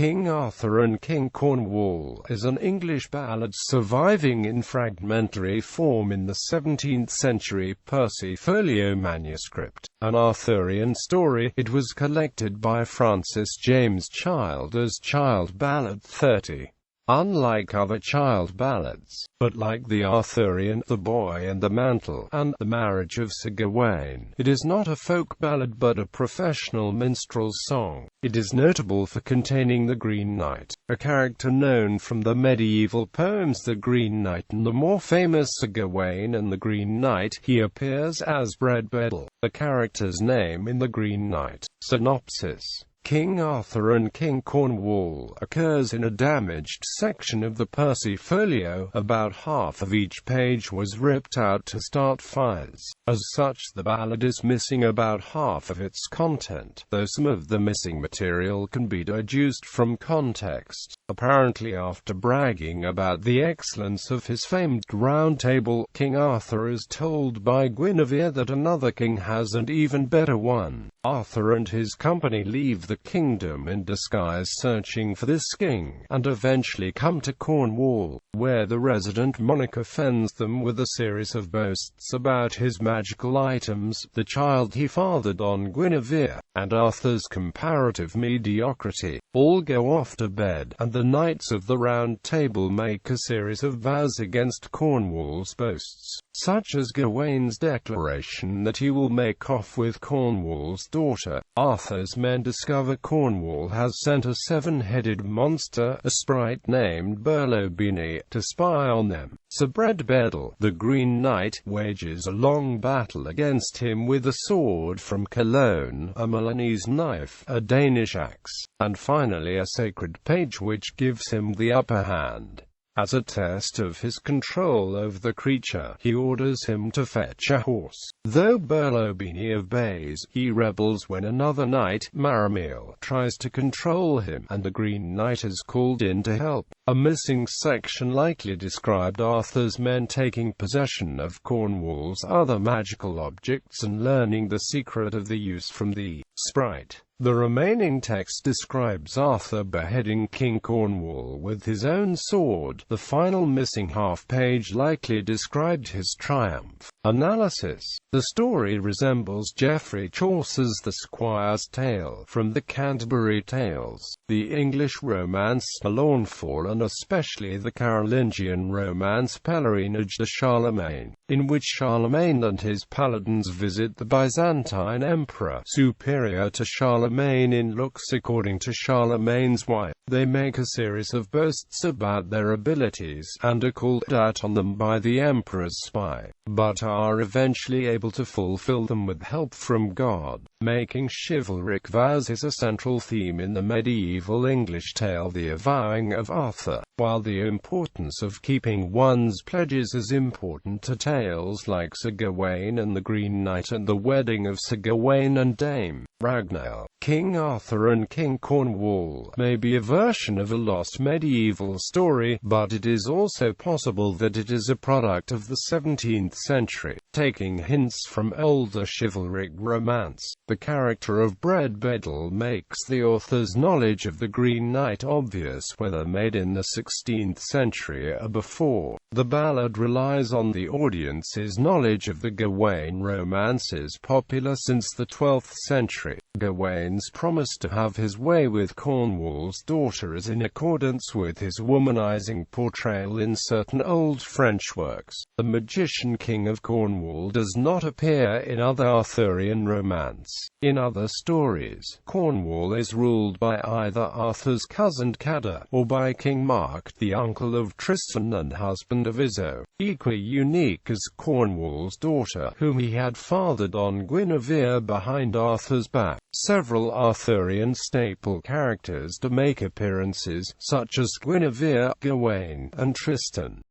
King Arthur and King Cornwall is an English ballad surviving in fragmentary form in the 17th century Percy Folio manuscript, an Arthurian story. It was collected by Francis James Child as Child Ballad 30. Unlike other child ballads, but like the Arthurian, The Boy and the Mantle, and The Marriage of Sir Gawain, it is not a folk ballad but a professional minstrel's song. It is notable for containing the Greene Knight, a character known from the medieval poems The Greene Knight and the more famous Sir Gawain and the Greene Knight. He appears as Bredbeddle, the character's name in The Greene Knight. Synopsis: King Arthur and King Cornwall occurs in a damaged section of the Percy Folio. About half of each page was ripped out to start fires. As such, the ballad is missing about half of its content, though some of the missing material can be deduced from context. Apparently, after bragging about the excellence of his famed Round Table, King Arthur is told by Guinevere that another king has an even better one. Arthur and his company leave the kingdom in disguise searching for this king, and eventually come to Cornwall, where the resident monarch offends them with a series of boasts about his magical items, the child he fathered on Guinevere, and Arthur's comparative mediocrity. All go off to bed, and the Knights of the Round Table make a series of vows against Cornwall's boasts, such as Gawain's declaration that he will make off with Cornwall's daughter. Arthur's men discover Cornwall has sent a seven-headed monster, a sprite named Bredbeddle, to spy on them. Sir Bredbeddle, the Greene Knight, wages a long battle against him with a sword from Cologne, a Milanese knife, a Danish axe, and finally a sacred page which gives him the upper hand. As a test of his control over the creature, he orders him to fetch a horse. Though Bredbeddle obeys, he rebels when another knight, Marmiel, tries to control him, and the Greene Knight is called in to help. A missing section likely described Arthur's men taking possession of Cornwall's other magical objects and learning the secret of the use from the sprite. The remaining text describes Arthur beheading King Cornwall with his own sword. The final missing half-page likely described his triumph. Analysis: the story resembles Geoffrey Chaucer's The Squire's Tale from the Canterbury Tales, the English romance The Lawnfall, and especially the Carolingian romance Pèlerinage de Charlemagne, in which Charlemagne and his paladins visit the Byzantine emperor, superior to Charlemagne in looks according to Charlemagne's wife. They make a series of boasts about their abilities, and are called out on them by the emperor's spy, but are eventually able to fulfill them with help from God. Making chivalric vows is a central theme in the medieval English tale The Avowing of Arthur, while the importance of keeping one's pledges is important to tales like Sir Gawain and the Greene Knight and the wedding of Sir Gawain and Dame Ragnar. King Arthur and King Cornwall may be a version of a lost medieval story, but it is also possible that it is a product of the 17th century, taking hints from older chivalric romance. The character of Bredbeddle makes the author's knowledge of the Greene Knight obvious, whether made in the 16th century or before. The ballad relies on the audience's knowledge of the Gawain romances, popular since the 12th century. Gawain's promise to have his way with Cornwall's daughter is in accordance with his womanizing portrayal in certain old French works. The magician King of Cornwall does not appear in other Arthurian romance. In other stories, Cornwall is ruled by either Arthur's cousin Cador, or by King Mark, the uncle of Tristan and husband of Iseult. Equally unique is Cornwall's daughter, whom he had fathered on Guinevere behind Arthur's back. Several Arthurian staple characters to make appearances, such as Guinevere, Gawain, and Tristan.